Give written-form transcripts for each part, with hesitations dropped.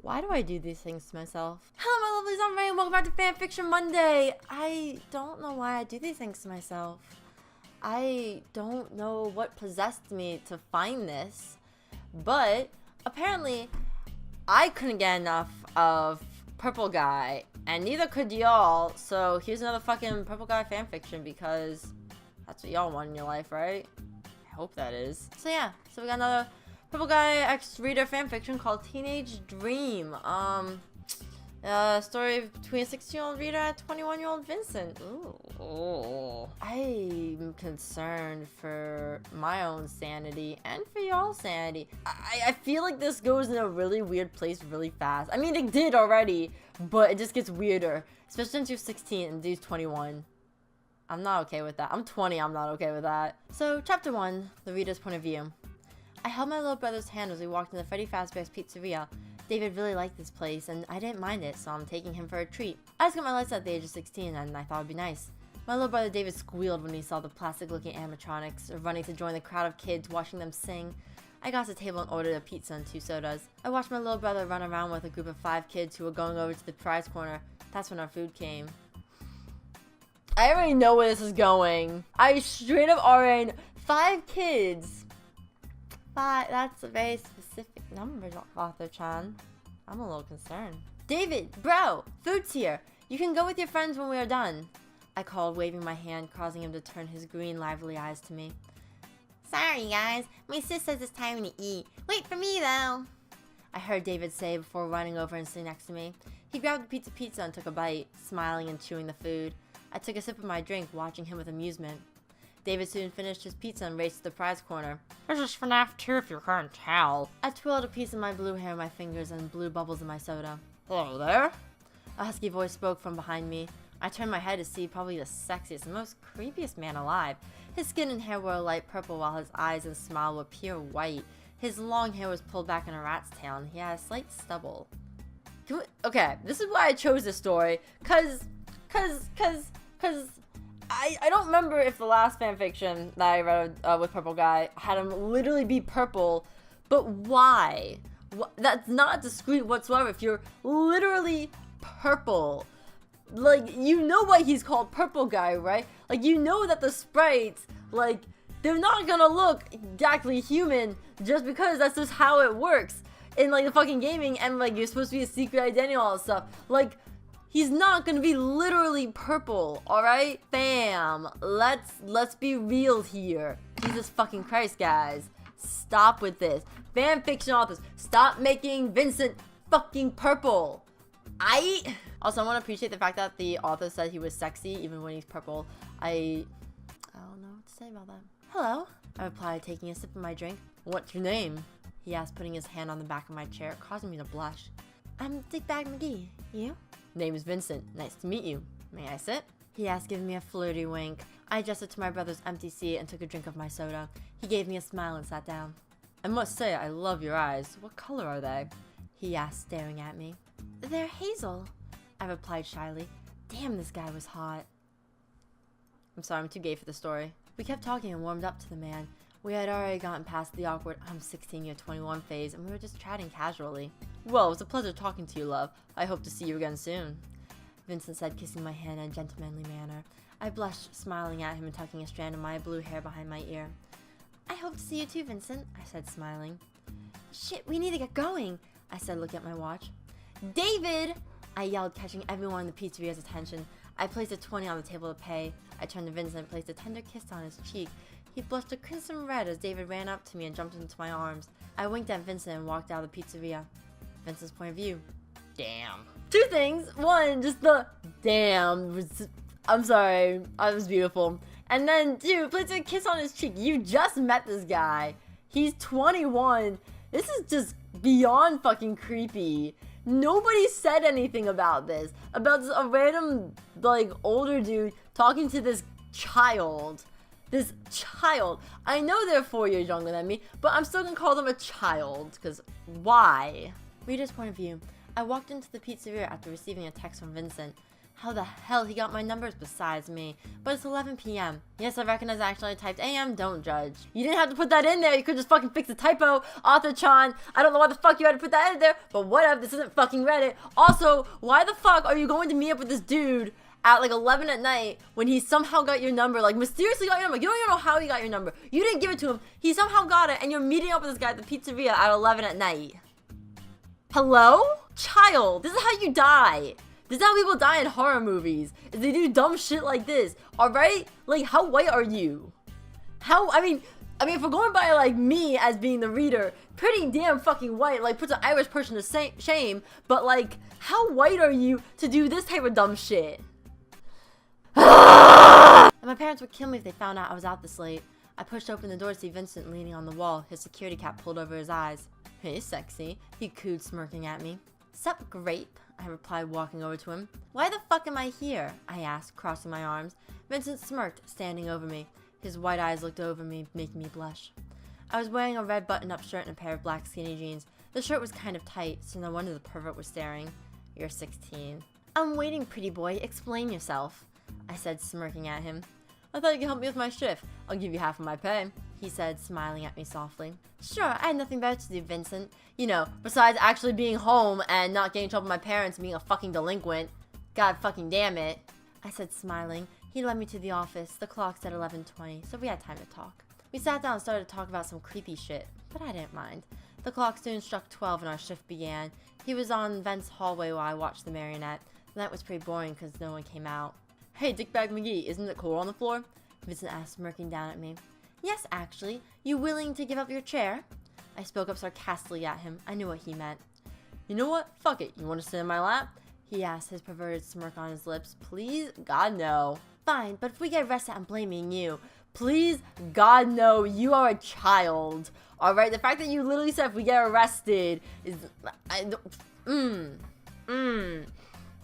Why do I do these things to myself? Hello, my lovelies, I'm Ray, and welcome back to Fanfiction Monday. I don't know why I do these things to myself. I don't know what possessed me to find this, but apparently I couldn't get enough of Purple Guy, and neither could y'all, so here's another fucking Purple Guy fanfiction, because that's what y'all want in your life, right? I hope that is. So yeah, so we got another Purple Guy X-Reader fanfiction called Teenage Dream. Story between a 16-year-old Rita and a 21-year-old Vincent. Ooh. I'm concerned for my own sanity and for y'all's sanity. I feel like this goes in a really weird place really fast. I mean, it did already, but it just gets weirder. Especially since you're 16 and dude's 21. I'm not okay with that. I'm 20, I'm not okay with that. So, chapter 1, the reader's point of view. I held my little brother's hand as we walked into Freddy Fazbear's Pizzeria. David really liked this place, and I didn't mind it, so I'm taking him for a treat. I just got my lights at the age of 16, and I thought it'd be nice. My little brother David squealed when he saw the plastic-looking animatronics, running to join the crowd of kids watching them sing. I got to the table and ordered a pizza and 2 sodas. I watched my little brother run around with a group of 5 kids who were going over to the prize corner. That's when our food came. I already know where this is going. I straight up already 5 kids. 5, that's a very specific number, Author-chan. I'm a little concerned. David, bro, food's here. You can go with your friends when we are done. I called, waving my hand, causing him to turn his green, lively eyes to me. Sorry, guys. My sis says it's time to eat. Wait for me, though. I heard David say before running over and sitting next to me. He grabbed the pizza and took a bite, smiling and chewing the food. I took a sip of my drink, watching him with amusement. David soon finished his pizza and raced to the prize corner. This is FNAF 2 if you can't tell. I twirled a piece of my blue hair in my fingers and blew bubbles in my soda. Hello there? A husky voice spoke from behind me. I turned my head to see probably the sexiest and most creepiest man alive. His skin and hair were a light purple while his eyes and smile were pure white. His long hair was pulled back in a rat's tail and he had a slight stubble. Okay, this is why I chose this story. Cause I don't remember if the last fanfiction that I read with Purple Guy had him literally be purple, but why? That's not discreet whatsoever if you're literally purple. Like, you know why he's called Purple Guy, right? Like, you know that the sprites, like, they're not gonna look exactly human just because that's just how it works in, like, the fucking gaming, and, like, you're supposed to be a secret identity and all that stuff. Like, he's not gonna be literally purple, alright? Fam, let's be real here. Jesus fucking Christ, guys. Stop with this. Fanfiction authors, stop making Vincent fucking purple. Also, I want to appreciate the fact that the author said he was sexy even when he's purple. I don't know what to say about that. Hello, I replied, taking a sip of my drink. What's your name? He asked, putting his hand on the back of my chair, causing me to blush. I'm Dickbag McGee. You? Name is Vincent. Nice to meet you. May I sit? He asked, giving me a flirty wink. I adjusted to my brother's empty seat and took a drink of my soda. He gave me a smile and sat down. I must say, I love your eyes. What color are they? He asked, staring at me. They're hazel, I replied shyly. Damn, this guy was hot. I'm sorry, I'm too gay for the story. We kept talking and warmed up to the man. We had already gotten past the awkward I'm 16, you're 21 phase, and we were just chatting casually. Well, it was a pleasure talking to you, love. I hope to see you again soon, Vincent said, kissing my hand in a gentlemanly manner. I blushed, smiling at him and tucking a strand of my blue hair behind my ear. I hope to see you too, Vincent, I said, smiling. Shit, we need to get going, I said, looking at my watch. David! I yelled, catching everyone in the pizzeria's attention. I placed a 20 on the table to pay. I turned to Vincent and placed a tender kiss on his cheek. He blushed a crimson red as David ran up to me and jumped into my arms. I winked at Vincent and walked out of the pizzeria. Vincent's point of view. Damn. 2 things. 1, just the damn. I'm sorry. It was beautiful. And then 2, placed a kiss on his cheek. You just met this guy. He's 21. This is just beyond fucking creepy. Nobody said anything about this. About a random, like, older dude talking to this child. This child. I know they're 4 years younger than me, but I'm still gonna call them a child. Because why? Reader's point of view. I walked into the pizzeria after receiving a text from Vincent. How the hell he got my numbers besides me? But it's 11 p.m. Yes, I recognize I actually typed AM, don't judge. You didn't have to put that in there. You could just fucking fix the typo. Author-chan, I don't know why the fuck you had to put that in there, but whatever, this isn't fucking Reddit. Also, why the fuck are you going to meet up with this dude at like 11 at night when he somehow got your number, like mysteriously got your number? You don't even know how he got your number. You didn't give it to him. He somehow got it, and you're meeting up with this guy at the pizzeria at 11 at night. Hello? Child, this is how you die. This is how people die in horror movies, is they do dumb shit like this, alright? Like, how white are you? I mean, if we're going by, like, me as being the reader, pretty damn fucking white, like, puts an Irish person to shame, but, like, how white are you to do this type of dumb shit? And my parents would kill me if they found out I was out this late. I pushed open the door to see Vincent leaning on the wall, his security cap pulled over his eyes. Hey, sexy, he cooed, smirking at me. Sup, grape? I replied, walking over to him. Why the fuck am I here? I asked, crossing my arms. Vincent smirked, standing over me. His white eyes looked over me, making me blush. I was wearing a red button-up shirt and a pair of black skinny jeans. The shirt was kind of tight, so no wonder the pervert was staring. You're 16. I'm waiting, pretty boy. Explain yourself, I said, smirking at him. I thought you could help me with my shift. I'll give you half of my pay, he said, smiling at me softly. Sure, I had nothing better to do, Vincent. You know, besides actually being home and not getting in trouble with my parents and being a fucking delinquent. God fucking damn it, I said, smiling. He led me to the office. The clock said 11:20, so we had time to talk. We sat down and started to talk about some creepy shit, but I didn't mind. The clock soon struck 12 and our shift began. He was on Vent's hallway while I watched the marionette. The night was pretty boring because no one came out. Hey, Dickbag McGee, isn't it cool on the floor? Vincent asked, smirking down at me. Yes, actually. You willing to give up your chair? I spoke up sarcastically at him. I knew what he meant. You know what? Fuck it. You want to sit in my lap? He asked, his perverted smirk on his lips. Please? God, no. Fine, but if we get arrested, I'm blaming you. Please? God, no. You are a child. Alright? The fact that you literally said if we get arrested is...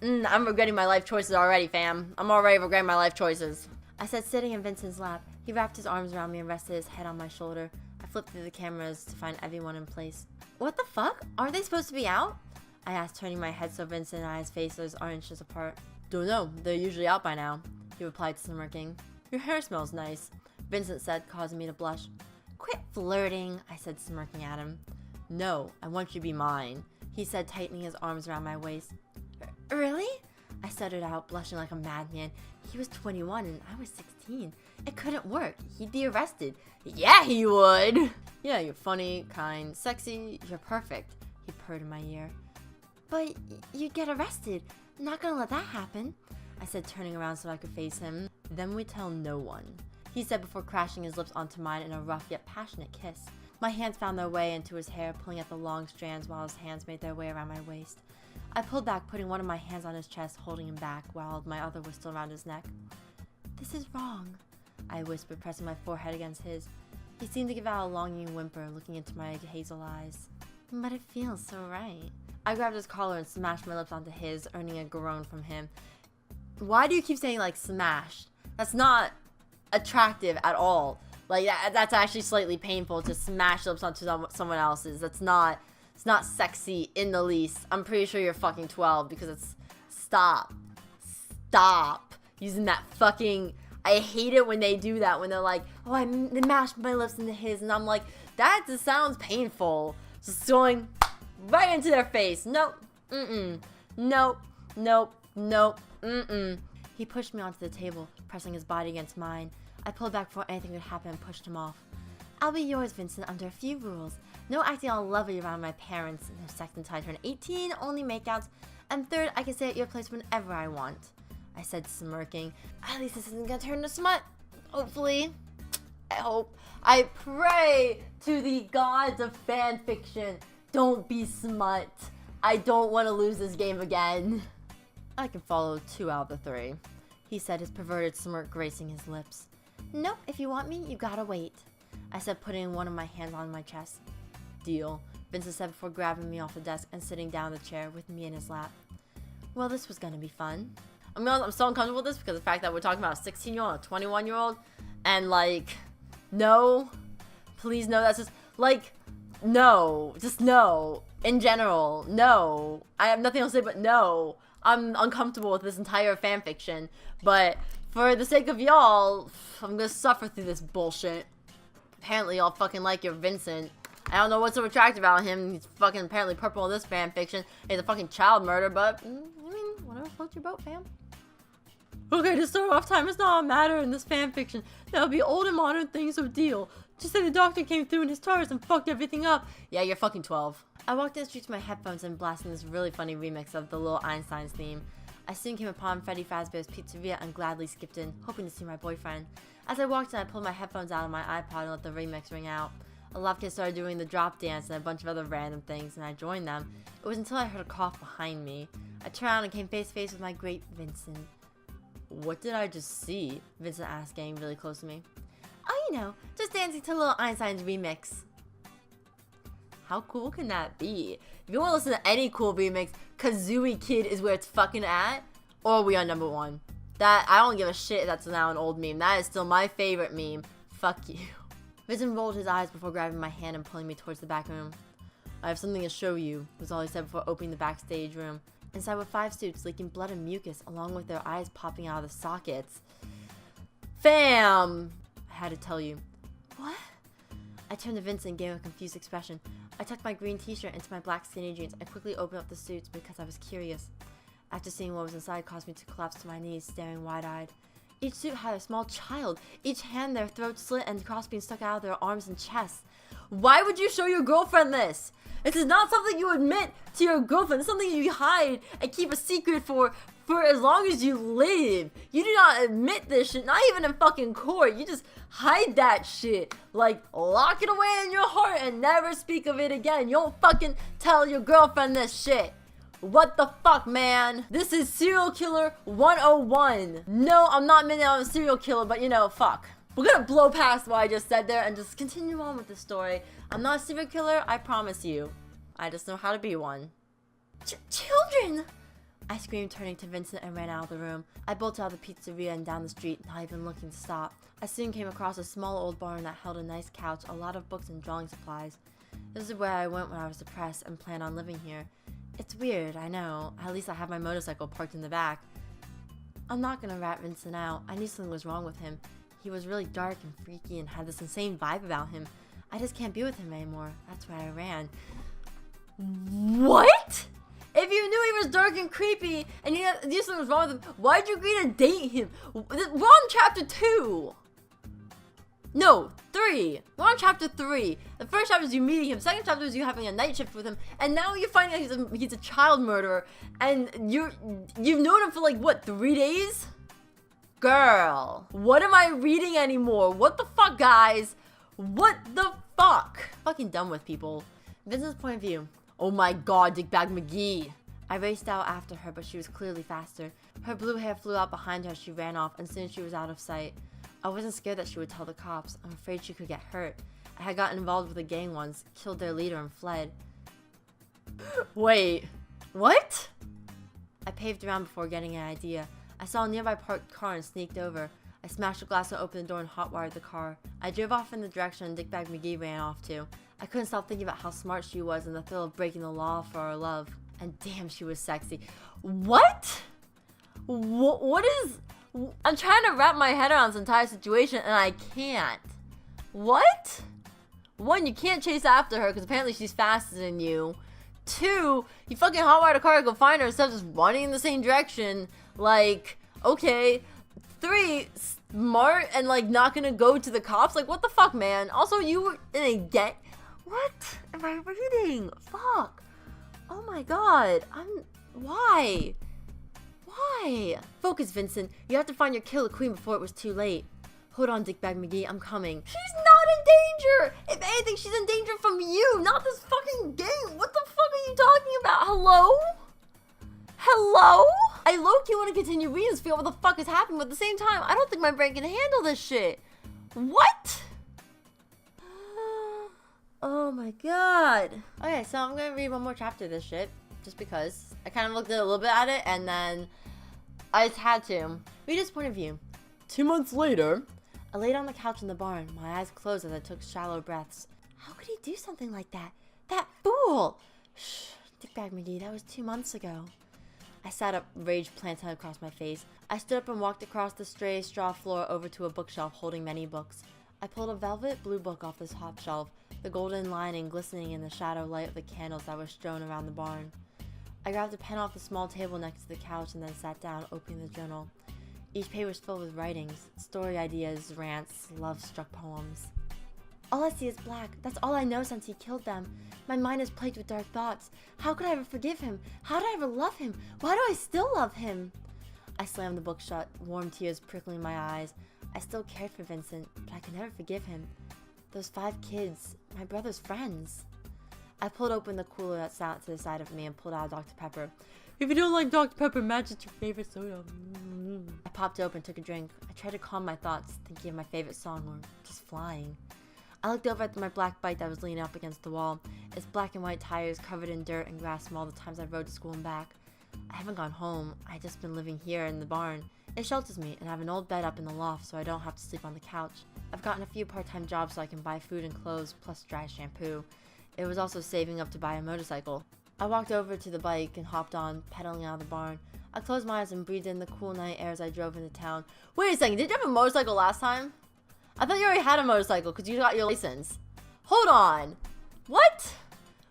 I'm regretting my life choices already, fam. I'm already regretting my life choices. I said, sitting in Vincent's lap. He wrapped his arms around me and rested his head on my shoulder. I flipped through the cameras to find everyone in place. What the fuck? Aren't they supposed to be out? I asked, turning my head so Vincent and I's faces are inches apart. Don't know. They're usually out by now, he replied, smirking. Your hair smells nice, Vincent said, causing me to blush. Quit flirting, I said, smirking at him. No, I want you to be mine, he said, tightening his arms around my waist. Really? I stuttered out, blushing like a madman. He was 21 and I was 16. It couldn't work. He'd be arrested. Yeah, he would. Yeah, you're funny, kind, sexy. You're perfect, he purred in my ear. But you'd get arrested. I'm not gonna let that happen, I said, turning around so I could face him. Then we tell no one, he said before crashing his lips onto mine in a rough yet passionate kiss. My hands found their way into his hair, pulling at the long strands while his hands made their way around my waist. I pulled back, putting one of my hands on his chest, holding him back, while my other was still around his neck. This is wrong, I whispered, pressing my forehead against his. He seemed to give out a longing whimper, looking into my hazel eyes. But it feels so right. I grabbed his collar and smashed my lips onto his, earning a groan from him. Why do you keep saying, like, smashed? That's not attractive at all. Like, that's actually slightly painful to smash lips onto someone else's. It's not sexy in the least. I'm pretty sure you're fucking 12 because it's... Stop using that fucking... I hate it when they do that, when they're like, oh, they mashed my lips into his, and I'm like, that just sounds painful. Just going right into their face. Nope. Nope. He pushed me onto the table, pressing his body against mine. I pulled back before anything could happen and pushed him off. I'll be yours, Vincent, under a few rules. No acting all lovely around my parents. No sex until I turn 18, only makeouts. And third, I can stay at your place whenever I want, I said, smirking. At least this isn't gonna turn to smut. Hopefully. I hope. I pray to the gods of fanfiction. Don't be smut. I don't want to lose this game again. I can follow 2 out of the 3, he said, his perverted smirk gracing his lips. Nope, if you want me, you gotta wait, I said, putting one of my hands on my chest. Deal, Vincent said before grabbing me off the desk and sitting down in the chair with me in his lap. Well, this was gonna be fun. I'm so uncomfortable with this because of the fact that we're talking about a 16-year-old, a 21-year-old, and like, no, please no, that's just, like, no, just no, in general, no. I have nothing else to say but no. I'm uncomfortable with this entire fanfiction. But for the sake of y'all, I'm gonna suffer through this bullshit. Apparently y'all fucking like your Vincent. I don't know what's so attractive about him. He's fucking apparently purple in this fanfiction. He's a fucking child murder, but I mean, whatever floats your boat, fam. Okay, to start off, time is not a matter in this fanfiction. That'll be old and modern things of deal. Just say the doctor came through in his TARDIS and fucked everything up. Yeah, you're fucking 12. I walked down the street to my headphones and blasting this really funny remix of the Little Einsteins theme. I soon came upon Freddy Fazbear's Pizzeria and gladly skipped in, hoping to see my boyfriend. As I walked in, I pulled my headphones out of my iPod and let the remix ring out. A lot of kids started doing the drop dance and a bunch of other random things, and I joined them. It was until I heard a cough behind me. I turned around and came face to face with my great Vincent. What did I just see? Vincent asked, getting really close to me. Oh, you know, just dancing to Little Einstein's remix. How cool can that be? If you want to listen to any cool remix, Kazooie Kid is where it's fucking at, or we are number one. That, I don't give a shit if that's now an old meme. That is still my favorite meme. Fuck you. Vincent rolled his eyes before grabbing my hand and pulling me towards the back room. I have something to show you, was all he said before opening the backstage room. Inside were 5 suits leaking blood and mucus, along with their eyes popping out of the sockets. Fam! I had to tell you. What? I turned to Vincent and gave him a confused expression. I tucked my green t-shirt into my black skinny jeans and quickly opened up the suits because I was curious. After seeing what was inside caused me to collapse to my knees, staring wide-eyed. Each suit had a small child, each hand their throat slit and crossbeams stuck out of their arms and chests. Why would you show your girlfriend this? This is not something you admit to your girlfriend. It's something you hide and keep a secret for as long as you live. You do not admit this shit, not even in fucking court. You just hide that shit. Like, lock it away in your heart and never speak of it again. You don't fucking tell your girlfriend this shit. What the fuck, man? This is Serial Killer 101. No, I'm not admitting I'm a serial killer, but you know, fuck. We're gonna blow past what I just said there and just continue on with the story. I'm not a serial killer, I promise you. I just know how to be one. Children! I screamed, turning to Vincent, and ran out of the room. I bolted out of the pizzeria and down the street, not even looking to stop. I soon came across a small old barn that held a nice couch, a lot of books, and drawing supplies. This is where I went when I was depressed and planned on living here. It's weird, I know. At least I have my motorcycle parked in the back. I'm not gonna rat Vincent out. I knew something was wrong with him. He was really dark and freaky and had this insane vibe about him. I just can't be with him anymore. That's why I ran. What? If you knew he was dark and creepy and you knew something was wrong with him, why'd you agree to date him? We're on chapter 2. No, 3. We're on chapter 3. The first chapter is you meeting him. Second chapter is you having a night shift with him. And now you're finding out he's a child murderer. And you've known him for like, what, 3 days? Girl, what am I reading anymore? What the fuck, guys? What the fuck? Fucking done with people. Vincent's point of view. Oh my god, Dickbag McGee. I raced out after her, but she was clearly faster. Her blue hair flew out behind her as she ran off, and soon she was out of sight. I wasn't scared that she would tell the cops. I'm afraid she could get hurt. I had gotten involved with a gang once, killed their leader, and fled. Wait, what? I paved around before getting an idea. I saw a nearby parked car and sneaked over. I smashed the glass and opened the door and hotwired the car. I drove off in the direction Dickbag McGee ran off to. I couldn't stop thinking about how smart she was and the thrill of breaking the law for our love. And damn, she was sexy. What? What is... I'm trying to wrap my head around this entire situation and I can't. What? 1, you can't chase after her because apparently she's faster than you. 2, you fucking hotwired a car to go find her instead of just running in the same direction. Like, okay. 3, smart and like not gonna go to the cops. Like, what the fuck, man? Also, you were in a gang. What am I reading? Fuck. Oh my god. Why? Why? Focus, Vincent. You have to find your killer queen before it was too late. Hold on, Dickbag McGee. I'm coming. She's not in danger! If anything, she's in danger from you, not this fucking game. What the fuck are you talking about? Hello? Hello? I low-key want to continue reading this, figure out what the fuck is happening, but at the same time, I don't think my brain can handle this shit. What? Oh my god. Okay, so I'm gonna read one more chapter of this shit, just because. I kind of looked at a little bit at it, and then I just had to. Read his point of view. 2 months later, I laid on the couch in the barn, my eyes closed as I took shallow breaths. How could he do something like that? That fool! Shh, Dickbag McGee, that was 2 months ago. I sat up, rage planted across my face. I stood up and walked across the stray straw floor over to a bookshelf holding many books. I pulled a velvet blue book off the top shelf, the golden lining glistening in the shadow light of the candles that were strewn around the barn. I grabbed a pen off the small table next to the couch and then sat down, opening the journal. Each page was filled with writings, story ideas, rants, love-struck poems. All I see is black. That's all I know since he killed them. My mind is plagued with dark thoughts. How could I ever forgive him? How did I ever love him? Why do I still love him? I slammed the book shut, warm tears prickling my eyes. I still cared for Vincent, but I could never forgive him. Those 5 kids, my brother's friends. I pulled open the cooler that sat to the side of me and pulled out Dr. Pepper. If you don't like Dr. Pepper, imagine your favorite soda. I popped it open and took a drink. I tried to calm my thoughts, thinking of my favorite song or just flying. I looked over at my black bike that was leaning up against the wall, its black and white tires covered in dirt and grass from all the times I rode to school and back. I haven't gone home. I've just been living here in the barn. It shelters me, and I have an old bed up in the loft so I don't have to sleep on the couch. I've gotten a few part-time jobs so I can buy food and clothes, plus dry shampoo. It was also saving up to buy a motorcycle. I walked over to the bike and hopped on, pedaling out of the barn. I closed my eyes and breathed in the cool night air as I drove into town. Wait a second, did you have a motorcycle last time? I thought you already had a motorcycle because you got your license. Hold on. What?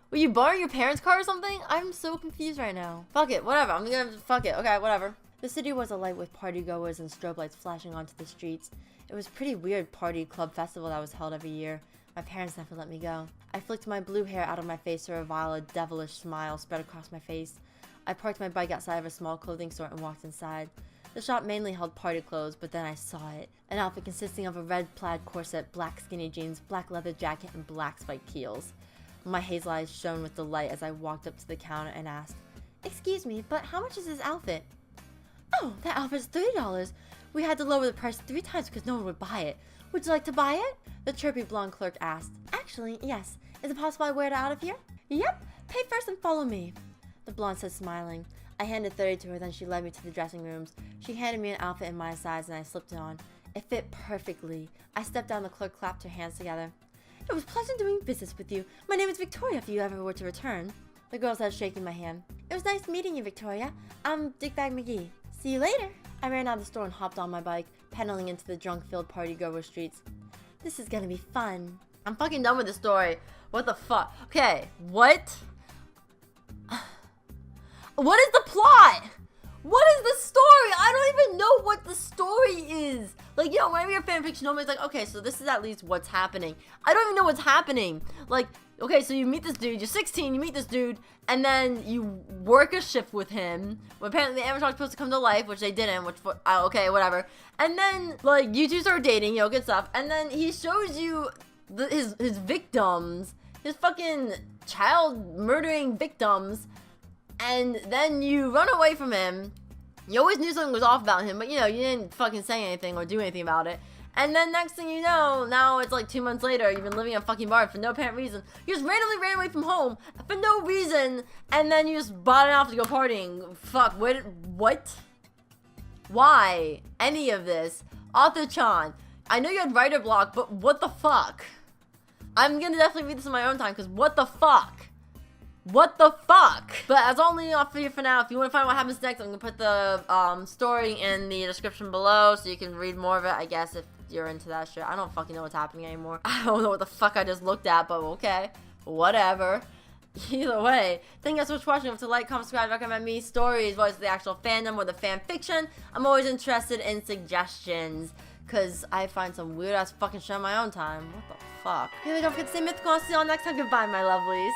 Were you borrowing your parents' car or something? I'm so confused right now. Fuck it, whatever. Fuck it. Okay, whatever. The city was alight with partygoers and strobe lights flashing onto the streets. It was a pretty weird party club festival that was held every year. My parents never let me go. I flicked my blue hair out of my face to reveal a devilish smile spread across my face. I parked my bike outside of a small clothing store and walked inside. The shop mainly held party clothes, but then I saw it. An outfit consisting of a red plaid corset, black skinny jeans, black leather jacket, and black spiked heels. My hazel eyes shone with delight as I walked up to the counter and asked, "Excuse me, but how much is this outfit?" "Oh, that outfit's $30. We had to lower the price 3 times because no one would buy it. Would you like to buy it?" The chirpy blonde clerk asked. "Actually, yes. Is it possible I wear it out of here?" "Yep. Pay first and follow me," the blonde said, smiling. I handed 30 to her, then she led me to the dressing rooms. She handed me an outfit in my size and I slipped it on. It fit perfectly. I stepped down, the clerk clapped her hands together. "It was pleasant doing business with you. My name is Victoria if you ever were to return." The girl said, shaking my hand. "It was nice meeting you, Victoria. I'm Dickbag McGee. See you later." I ran out of the store and hopped on my bike, pedaling into the drunk-filled party-goer streets. This is gonna be fun. I'm fucking done with this story. What the fuck? Okay, what? What is the plot? What is the story? I don't even know what the story is. Like, you know, whenever you're fanfiction, nobody's like, okay, so this is at least what's happening. I don't even know what's happening. Like, okay, so you meet this dude, you're 16, you meet this dude, and then you work a shift with him. Well, apparently the avatars supposed to come to life, which they didn't, which, okay, whatever. And then, like, you two start dating, you know, good stuff. And then he shows you his victims, his fucking child murdering victims. And then you run away from him. You always knew something was off about him, but you know, you didn't fucking say anything or do anything about it. And then next thing you know, now it's like 2 months later, you've been living in a fucking bar for no apparent reason. You just randomly ran away from home for no reason, and then you just bought it off to go partying. Fuck, what? Why? Any of this? Author-chan, I know you had writer block, but what the fuck? I'm gonna definitely read this in my own time, because what the fuck? What the fuck? But that's all I'm leaving off for you for now. If you want to find out what happens next, I'm going to put the story in the description below so you can read more of it, I guess, if you're into that shit. I don't fucking know what's happening anymore. I don't know what the fuck I just looked at, but okay. Whatever. Either way, thank you guys so much for watching. If you like, comment, subscribe, recommend me stories, whether it's the actual fandom or the fan fiction. I'm always interested in suggestions, because I find some weird-ass fucking shit on my own time. What the fuck? Anyway, don't forget to stay mythical. I'll see you all next time. Goodbye, my lovelies.